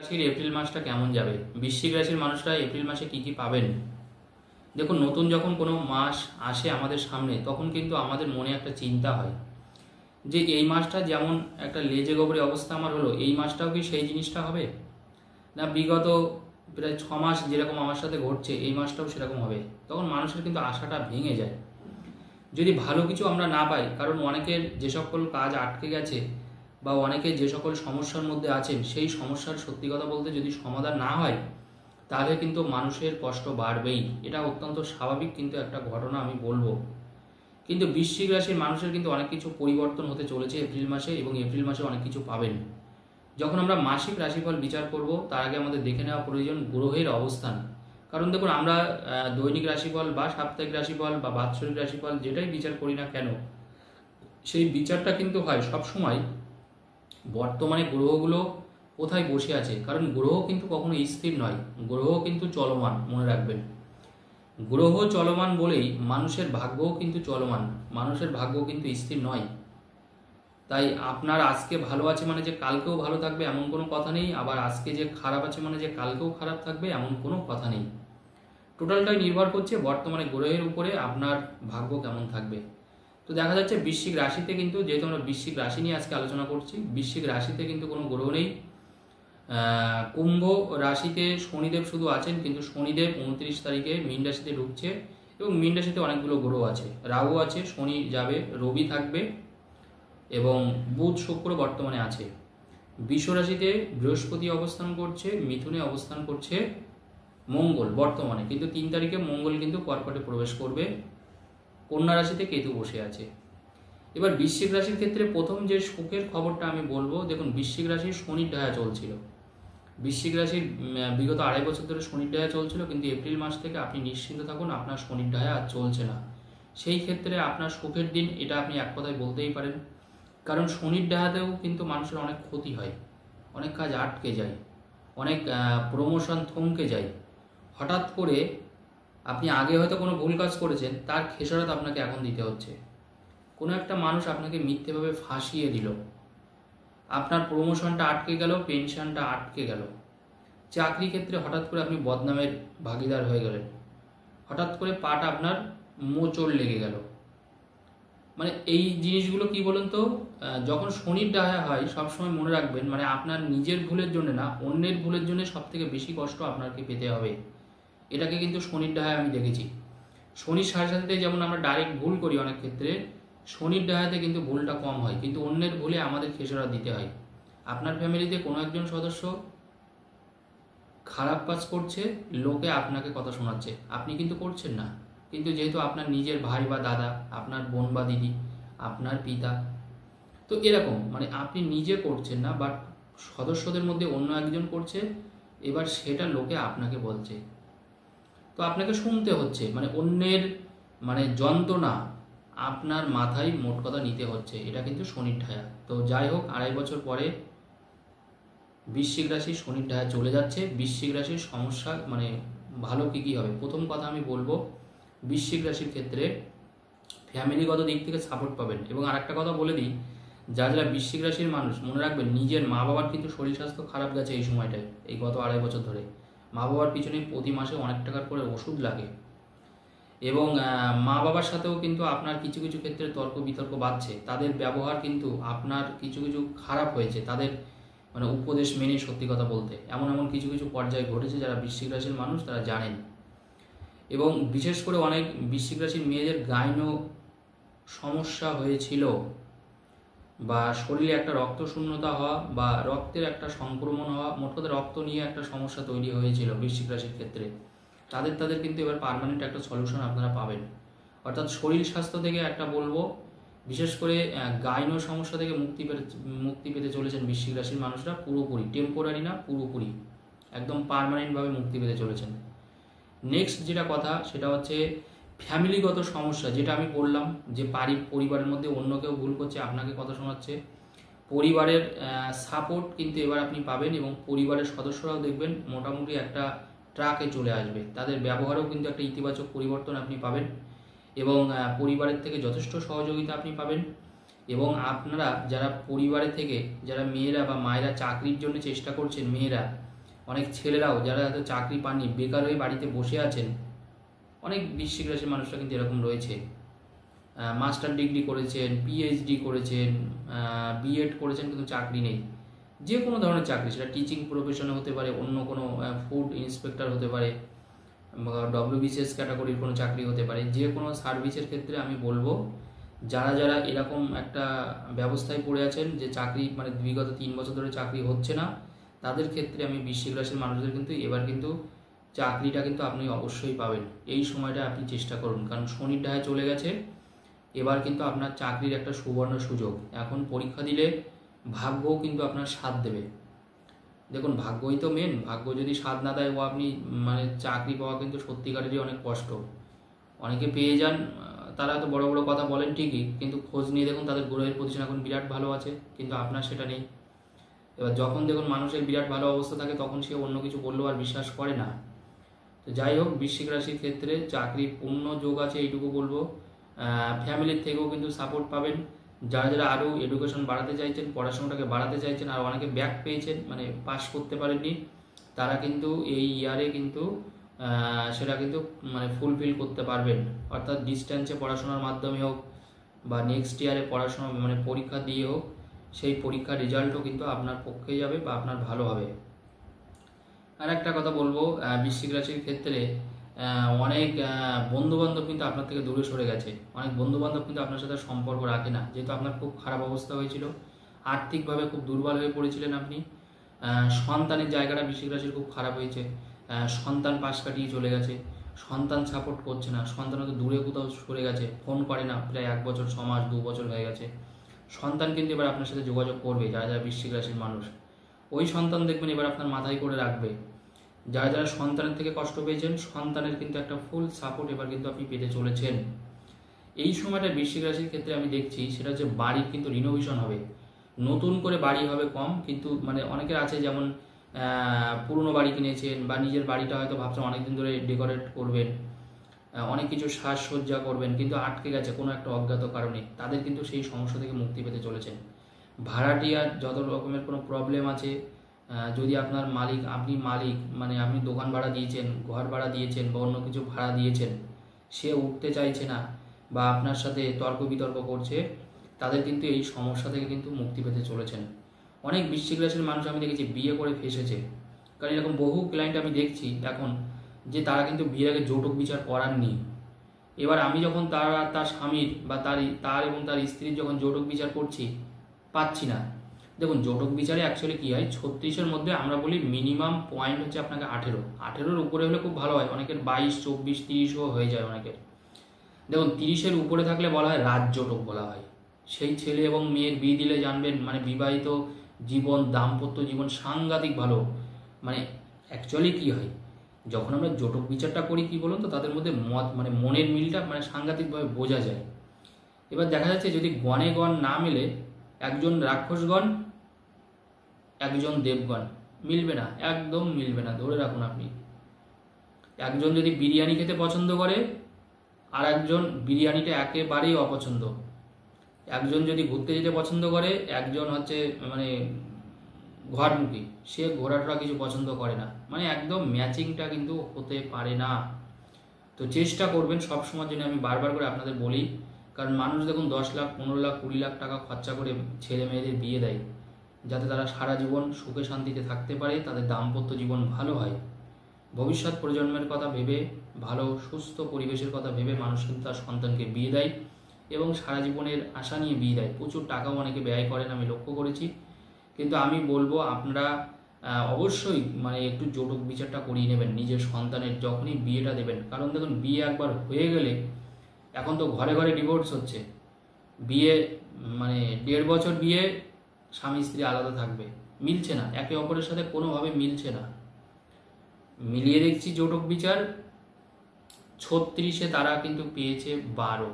রাশির এপ্রিল মাসটা কেমন যাবে? বৃশ্চিক রাশির মানুষরা এপ্রিল মাসে কি কি পাবেন? দেখুন, নতুন যখন কোনো মাস আসে আমাদের সামনে, তখন কিন্তু আমাদের মনে একটা চিন্তা হয় যে এই মাসটা যেমন একটা লেজে গোবরে অবস্থা আমার হলো, এই মাসটাও কি সেই জিনিসটা হবে? না বিগত প্রায় 6 মাস যেরকম আমার সাথে ঘটছে, এই মাসটাও সেরকম হবে? তখন মানুষের কিন্তু আশাটা ভেঙে যায় যদি ভালো কিছু আমরা না পাই। কারণ অনেকের যে সকল কাজ আটকে গেছে বা অনেকে যে সকল সমস্যার মধ্যে আছেন, সেই সমস্যার সত্যি কথা বলতে যদি সমাধান না হয়, তাহলে কিন্তু মানুষের কষ্ট বাড়বেই। এটা অত্যন্ত স্বাভাবিক কিন্তু একটা ঘটনা আমি বলবো। কিন্তু বৃশ্চিক রাশির মানুষের কিন্তু অনেক কিছু পরিবর্তন হতে চলেছে এপ্রিল মাসে, এবং এপ্রিল মাসে অনেক কিছু পাবেন। যখন আমরা মাসিক রাশিফল বিচার করব, তার আগে আমাদের দেখে নেওয়া প্রয়োজন গ্রহের অবস্থান। কারণ দেখুন, আমরা দৈনিক রাশিফল বা সাপ্তাহিক রাশিফল বা বাৎসরিক রাশিফল যেটাই বিচার করি না কেন, সেই বিচারটা কিন্তু হয় সবসময় বর্তমানে গ্রহগুলো কোথায় বসে আছে। কারণ গ্রহ কিন্তু কখনো স্থির নয়, গ্রহ কিন্তু চলমান, মনে রাখবেন। গ্রহ চলমান বলেই মানুষের ভাগ্যও কিন্তু চলমান, মানুষের ভাগ্য কিন্তু স্থির নয়। তাই আপনার আজকে ভালো আছে মানে যে কালকেও ভালো থাকবে এমন কোনো কথা নেই, আবার আজকে যে খারাপ আছে মানে যে কালকেও খারাপ থাকবে এমন কোনো কথা নেই। টোটালটাই নির্ভর করছে বর্তমানে গ্রহের উপরে আপনার ভাগ্য কেমন থাকবে। তো দেখা যাচ্ছে বৃশ্চিক রাশিতে কিন্তু, যেহেতু আমরা বৃশ্চিক রাশি নিয়ে আজকে আলোচনা করছি, বৃশ্চিক রাশিতে কিন্তু কোনো গ্রহ নেই। কুম্ভ রাশিতে শনিদেব শুধু আছেন, কিন্তু শনিদেব 29 তারিখে মীন রাশিতে ঢুকছে, এবং মীন রাশিতে অনেকগুলো গ্রহ আছে। রাহু আছে, শনি যাবে, রবি থাকবে, এবং বুধ শুক্র বর্তমানে আছে। বৃষ রাশিতে বৃহস্পতি অবস্থান করছে, মিথুনে অবস্থান করছে মঙ্গল বর্তমানে, কিন্তু 3 তারিখে মঙ্গল কিন্তু কর্কটে প্রবেশ করবে। কন্যা রাশিতে কেতু বসে আছে। এবার বৃশ্চিক রাশির ক্ষেত্রে প্রথম যে সুখের খবরটা আমি বলবো, দেখুন বৃশ্চিক রাশির শনির ঢায়া চলছিল। বৃশ্চিক রাশির বিগত 2.5 বছর ধরে শনির ঢায়া চলছিল, কিন্তু এপ্রিল মাস থেকে আপনি নিশ্চিন্ত থাকুন, আপনার শনির ঢায়া আর চলছে না। সেই ক্ষেত্রে আপনার সুখের দিন, এটা আপনি এক কথায় বলতেই পারেন। কারণ শনির ঢায়াতেও কিন্তু মানুষের অনেক ক্ষতি হয়, অনেক কাজ আটকে যায়, অনেক প্রমোশন থমকে যায়। হঠাৎ করে আপনি আগে হয়তো কোনো ভুল কাজ করেছেন, তার খেসারত আপনাকে এখন দিতে হচ্ছে। কোনো একটা মানুষ আপনাকে মিথ্যেভাবে ফাঁসিয়ে দিল, আপনার প্রমোশনটা আটকে গেল, পেনশনটা আটকে গেল। চাকরি ক্ষেত্রে হঠাৎ করে আপনি বদনামের ভাগিদার হয়ে গেলেন, হঠাৎ করে পাটা আপনার মোচড় লেগে গেল। মানে এই জিনিসগুলো কি বলুন তো, যখন শনির ডায়া হয় সবসময় মনে রাখবেন, মানে আপনার নিজের ভুলের জন্য না, অন্যের ভুলের জন্য সব থেকে বেশি কষ্ট আপনাকে পেতে হবে। এটাকে কিন্তু শনির ডায়ায় আমি দেখেছি। শনির সাথে সাথে যেমন আমরা ডাইরেক্ট ভুল করি অনেক ক্ষেত্রে, শনির ডায়াতে কিন্তু ভুলটা কম হয়, কিন্তু অন্যের ভুলে আমাদের খেসারত দিতে হয়। আপনার ফ্যামিলিতে কোনো একজন সদস্য খারাপ কাজ করছে, লোকে আপনাকে কথা শোনাচ্ছে, আপনি কিন্তু করছেন না, কিন্তু যেহেতু আপনার নিজের ভাই বা দাদা, আপনার বোন বা দিদি, আপনার পিতা, তো এরকম মানে আপনি নিজে করছেন না, বাট সদস্যদের মধ্যে অন্য একজন করছে, এবার সেটা লোকে আপনাকে বলছে, তো আপনাকে শুনতে হচ্ছে। মানে অন্যের মানে যন্ত্রণা আপনার মাথায় মোট কথা নিতে হচ্ছে। এটা কিন্তু শনির ঢায়া। তো যাই হোক, 2.5 বছর পরে বৃশ্চিক রাশি শনির ঢায়া চলে যাচ্ছে। বৃশ্চিক রাশির সমস্যা মানে ভালো কী কী হবে, প্রথম কথা আমি বলবো, বৃশ্চিক রাশির ক্ষেত্রে ফ্যামিলিগত দিক থেকে সাপোর্ট পাবেন। এবং আরেকটা কথা বলে দিই, যারা বৃশ্চিক রাশির মানুষ মনে রাখবেন, নিজের মা বাবার কিন্তু শরীর স্বাস্থ্য খারাপ গেছে এই সময়টায়, এই গত 2.5 বছর ধরে মা বাবার পিছনে প্রতি মাসে অনেক টাকার করে ওষুধ লাগে, এবং মা বাবার সাথেও কিন্তু আপনার কিছু কিছু ক্ষেত্রে তর্ক বিতর্ক বাড়ছে। তাদের ব্যবহার কিন্তু আপনার কিছু কিছু খারাপ হয়েছে, তাদের মানে উপদেশ মেনে, সত্যি কথা বলতে এমন এমন কিছু কিছু পর্যায়ে ঘটেছে, যারা বৃশ্চিক রাশির মানুষ তারা জানেন। এবং বিশেষ করে অনেক বৃশ্চিক রাশির মেয়েদের গাইনো সমস্যা হয়েছিল, বা শরীরে একটা রক্ত শূন্যতা হওয়া বা রক্তের একটা সংক্রমণ হওয়া, মোট কথা রক্ত নিয়ে একটা সমস্যা তৈরি হয়েছিল বৃশ্চিক রাশির ক্ষেত্রে, তাদের কিন্তু এবার পার্মানেন্ট একটা সলিউশন আপনারা পাবেন। অর্থাৎ শরীর স্বাস্থ্য থেকে একটা বলবো, বিশেষ করে গাইনো সমস্যা থেকে মুক্তি পেতে চলেছেন বৃশ্চিক রাশির মানুষরা পুরোপুরি, টেম্পোরারি না, পুরোপুরি একদম পার্মানেন্টভাবে মুক্তি পেতে চলেছেন। নেক্সট যেটা কথা সেটা হচ্ছে ফ্যামিলিগত সমস্যা, যেটা আমি বললাম যে পরিবারের মধ্যে অন্য কেউ ভুল করছে, আপনাকে কথা শোনাচ্ছে, পরিবারের সাপোর্ট কিন্তু এবার আপনি পাবেন, এবং পরিবারের সদস্যরাও দেখবেন মোটামুটি একটা ট্রাকে চলে আসবে, তাদের ব্যবহারেও কিন্তু একটা ইতিবাচক পরিবর্তন আপনি পাবেন, এবং পরিবারের থেকে যথেষ্ট সহযোগিতা আপনি পাবেন। এবং আপনারা যারা পরিবারের থেকে, যারা মেয়েরা বা মায়েরা চাকরির জন্য চেষ্টা করছেন, মেয়েরা অনেক ছেলেরাও যারা হয়তো চাকরি পাননি, বেকার হয়ে বাড়িতে বসে আছেন, অনেক বৃশ্চিক রাশির মানুষরা কিন্তু এরকম রয়েছে। মাস্টার ডিগ্রি করেছেন, পিএইচডি করেছেন, বিএড করেছেন, কিন্তু চাকরি নেই। যে কোনো ধরনের চাকরি, সেটা টিচিং প্রফেশনে হতে পারে, অন্য কোনো ফুড ইন্সপেক্টর হতে পারে, ডব্লিউবিসিএস ক্যাটাগরির কোনো চাকরি হতে পারে, যে কোনো সার্ভিসের ক্ষেত্রে আমি বলবো যারা যারা এরকম একটা ব্যবস্থায় পড়ে আছেন যে চাকরি মানে বিগত 3 বছর ধরে চাকরি হচ্ছে না, তাদের ক্ষেত্রে আমি বৃশ্চিক রাশির মানুষদের কিন্তু এবার কিন্তু চাকরিটা কিন্তু আপনি অবশ্যই পাবেন। এই সময়টা আপনি চেষ্টা করুন, কারণ শনির ঢায়ে চলে গেছে। এবার কিন্তু আপনার চাকরির একটা সুবর্ণ সুযোগ। এখন পরীক্ষা দিলে ভাগ্যও কিন্তু আপনার সাথ দেবে। দেখুন, ভাগ্যই তো মেন। ভাগ্য যদি সাথ না দেয়, ও আপনি মানে চাকরি পাওয়া কিন্তু সত্যিকারেরই অনেক কষ্ট। অনেকে পেয়ে যান, তারা তো বড় বড় কথা বলেন ঠিকই, কিন্তু খোঁজ নিয়ে দেখুন তাদের গ্রহের পজিশন এখন বিরাট ভালো আছে, কিন্তু আপনার সেটা নেই। এবার যখন দেখুন মানুষের বিরাট ভালো অবস্থা থাকে, তখন সে অন্য কিছু বললেও আর বিশ্বাস করে না। তো যাই হোক, বৃশ্চিক রাশির ক্ষেত্রে চাকরির পূর্ণ যোগ আছে, এইটুকু বলবো। ফ্যামিলির থেকেও কিন্তু সাপোর্ট পাবেন। যারা যারা আরও এডুকেশন বাড়াতে চাইছেন, পড়াশোনাটাকে বাড়াতে চাইছেন, আর অনেকে ব্যাক পেয়েছেন মানে পাস করতে পারেননি, তারা কিন্তু এই ইয়ারে কিন্তু সেটা কিন্তু মানে ফুলফিল করতে পারবেন। অর্থাৎ ডিস্ট্যান্সে পড়াশোনার মাধ্যমে হোক বা নেক্সট ইয়ারে পড়াশোনা মানে পরীক্ষা দিয়ে হোক, সেই পরীক্ষার রেজাল্টও কিন্তু আপনার পক্ষে যাবে বা আপনার ভালো হবে। আর একটা কথা বলবো, বৃশ্চিক রাশির ক্ষেত্রে অনেক বন্ধুবান্ধব কিন্তু আপনার থেকে দূরে সরে গেছে। অনেক বন্ধুবান্ধব কিন্তু আপনার সাথে সম্পর্ক রাখে না, যেহেতু আপনার খুব খারাপ অবস্থা হয়েছিল, আর্থিকভাবে খুব দুর্বল হয়ে পড়েছিলেন আপনি। সন্তানের জায়গাটা বৃশ্চিক রাশির খুব খারাপ হয়েছে। সন্তান পাশ কাটিয়ে চলে গেছে, সন্তান সাপোর্ট করছে না, সন্তান হয়তো দূরে কোথাও সরে গেছে, ফোন করে না, প্রায় 1 বছর 6 মাস 2 বছর হয়ে গেছে। সন্তান কিন্তু এবার আপনার সাথে যোগাযোগ করবে, যারা যারা বৃশ্চিক রাশির মানুষ। ওই সন্তান দেখবেন এবার আপনার মাথায় করে রাখবে। যারা যারা সন্তানের থেকে কষ্ট পেয়েছেন, সন্তানের কিন্তু একটা ফুল সাপোর্ট এবার কিন্তু আপনি পেতে চলেছেন। এই সময়টা বৃশ্চিক রাশির ক্ষেত্রে আমি দেখছি, সেটা হচ্ছে বাড়ির কিন্তু রিনোভেশন হবে। নতুন করে বাড়ি হবে কম, কিন্তু মানে অনেকের আছে যেমন পুরনো বাড়ি কিনেছেন বা নিজের বাড়িটা হয়তো ভাবছেন অনেকদিন ধরে ডেকোরেট করবেন, অনেক কিছু সাজসজ্জা করবেন, কিন্তু আটকে গেছে কোনো একটা অজ্ঞাত কারণে, তাদের কিন্তু সেই সমস্যা থেকে মুক্তি পেতে চলেছেন। ভাড়াটিয়ার যত রকমের কোনো প্রবলেম আছে, যদি আপনার মালিক, আপনি মালিক মানে আপনি দোকান ভাড়া দিয়েছেন, ঘর ভাড়া দিয়েছেন বা অন্য কিছু ভাড়া দিয়েছেন, সে উঠতে চাইছে না বা আপনার সাথে তর্ক বিতর্ক করছে, তাদের কিন্তু এই সমস্যা থেকে কিন্তু মুক্তি পেতে চলেছেন। অনেক বৃশ্চিক রাশির মানুষ আমি দেখেছি বিয়ে করে ফেসেছে, কারণ এরকম বহু ক্লায়েন্ট আমি দেখছি এখন যে তারা কিন্তু বিয়ের আগে যৌতুক বিচার করাননি। এবার আমি যখন তার স্বামীর বা তার এবং তার স্ত্রীর যখন যৌতুক বিচার করছি, পাচ্ছি না। দেখুন, যৌতুক বিচারে অ্যাকচুয়ালি কী হয়, 36-এর মধ্যে আমরা বলি মিনিমাম পয়েন্ট হচ্ছে আপনাকে 18-18-এর উপরে হলে খুব ভালো হয়, অনেকের 22, 24, 30ও হয়ে যায় অনেকের। দেখুন, 30-এর উপরে থাকলে বলা হয় রাজযৌতুক বলা হয়। সেই ছেলে এবং মেয়ের বিয়ে দিলে জানবেন মানে বিবাহিত জীবন, দাম্পত্য জীবন সাংঘাতিক ভালো। মানে অ্যাকচুয়ালি কী হয়, যখন আমরা যৌতুক বিচারটা করি কী বলুন তো, তাদের মধ্যে মানে মনের মিলটা মানে সাংঘাতিকভাবে বোঝা যায়। এবার দেখা যাচ্ছে যদি গণে গণ না মেলে, একজন রাক্ষসগণ একজন দেবগণ, মিলবে না, একদম মিলবে না, ধরে রাখুন আপনি। একজন যদি বিরিয়ানি খেতে পছন্দ করে, আর একজন বিরিয়ানিটা একেবারেই অপছন্দ। একজন যদি ঘুরতে যেতে পছন্দ করে, একজন হচ্ছে মানে ঘরমুখী, সে ঘোরাটোরা কিছু পছন্দ করে না, মানে একদম ম্যাচিংটা কিন্তু হতে পারে না। তো চেষ্টা করবেন সবসময়ের জন্য, আমি বারবার করে আপনাদের বলি, কারণ মানুষ দেখুন 10 লাখ 15 লাখ 20 লাখ টাকা খরচা করে ছেলে মেয়েদের বিয়ে দেয়, যাতে তারা সারা জীবন সুখে শান্তিতে থাকতে পারে, তাদের দাম্পত্য জীবন ভালো হয়। ভবিষ্যৎ প্রজন্মের কথা ভেবে, ভালো সুস্থ পরিবেশের কথা ভেবে মানুষ কিন্তু তার সন্তানকে বিয়ে দেয় এবং সারা জীবনের আশা নিয়ে বিয়ে দেয়। প্রচুর টাকাও অনেকে ব্যয় করেন, আমি লক্ষ্য করেছি। কিন্তু আমি বলবো আপনারা অবশ্যই মানে একটু যৌতুক বিচারটা করিয়ে নেবেন নিজের সন্তানের যখনই বিয়েটা দেবেন। কারণ দেখুন, বিয়ে একবার হয়ে গেলে, এখন তো ঘরে ঘরে ডিভোর্স হচ্ছে, বিয়ে মানে 1.5 বছর বিয়ে, স্বামী স্ত্রী আলাদা থাকবে, মিলছে না, একে অপরের সাথে কোনোভাবে মিলছে না। মিলিয়ে দেখছি যৌতুক বিচার 36-এ তারা কিন্তু পেয়েছে 12।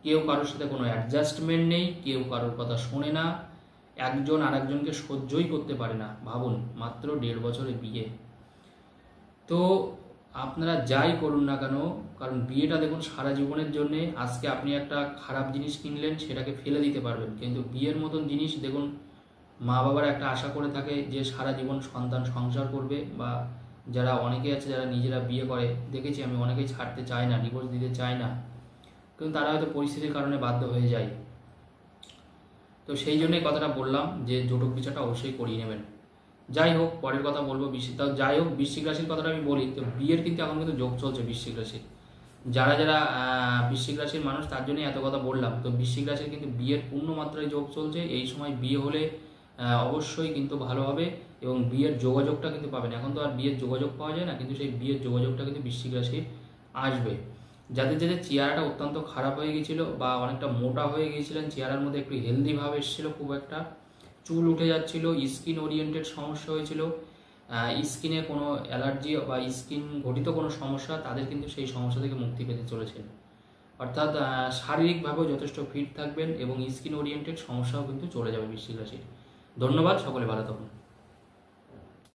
কেউ কারোর সাথে কোনো অ্যাডজাস্টমেন্ট নেই, কেউ কারোর কথা শোনে না, একজন আরেকজনকে সহ্যই করতে পারে না। ভাবুন, মাত্র 1.5 বছরে বিয়ে। তো আপনারা যাই করুন না কেন, কারণ বিয়েটা দেখুন সারা জীবনের জন্যে। আজকে আপনি একটা খারাপ জিনিস কিনলেন, সেটাকে ফেলে দিতে পারবেন, কিন্তু বিয়ের মতন জিনিস দেখুন মা বাবার একটা আশা করে থাকে যে সারা জীবন সন্তান সংসার করবে, বা যারা অনেকে আছে যারা নিজেরা বিয়ে করে, দেখেছি আমি অনেকেই ছাড়তে চায় না, ডিভোর্স দিতে চায় না, কিন্তু তারা হয়তো পরিস্থিতির কারণে বাধ্য হয়ে যায়। তো সেই জন্যই কথাটা বললাম যে জটক বিচারটা অবশ্যই করিয়ে নেবেন। যাই হোক, পরের কথা বলবো তাও যাই হোক, বৃশ্চিক রাশির কথাটা আমি বলি, তো বিয়ের কিন্তু এখন কিন্তু যোগ চলছে বৃশ্চিক রাশির। যারা যারা বৃশ্চিক রাশির মানুষ তার জন্যই এত কথা বললাম। তো বৃশ্চিক রাশির কিন্তু বিয়ের পূর্ণ মাত্রায় যোগ চলছে। এই সময় বিয়ে হলে অবশ্যই কিন্তু ভালো হবে, এবং বিয়ের যোগাযোগটা কিন্তু পাবেন। এখন তো আর বিয়ের যোগাযোগ পাওয়া যায় না, কিন্তু সেই বিয়ের যোগাযোগটা কিন্তু বৃশ্চিক রাশির আসবে। যাদের যাদের চেহারাটা অত্যন্ত খারাপ হয়ে গিয়েছিল, বা অনেকটা মোটা হয়ে গিয়েছিলেন, চেহারার মধ্যে একটু হেলদি ভাব এসেছিলো, খুব একটা চুল উঠে যাচ্ছিল, স্কিন ওরিয়েন্টেড সমস্যা হয়েছিল, স্কিনে কোনো অ্যালার্জি বা স্কিন ঘটিত কোনো সমস্যা, তাদের কিন্তু সেই সমস্যা থেকে মুক্তি পেতে চলেছেন। অর্থাৎ শারীরিকভাবেও যথেষ্ট ফিট থাকবেন, এবং স্কিন ওরিয়েন্টেড সমস্যাও কিন্তু চলে যাবে বৃশ্চিক রাশির। ধন্যবাদ, সকলে ভালো থাকুন।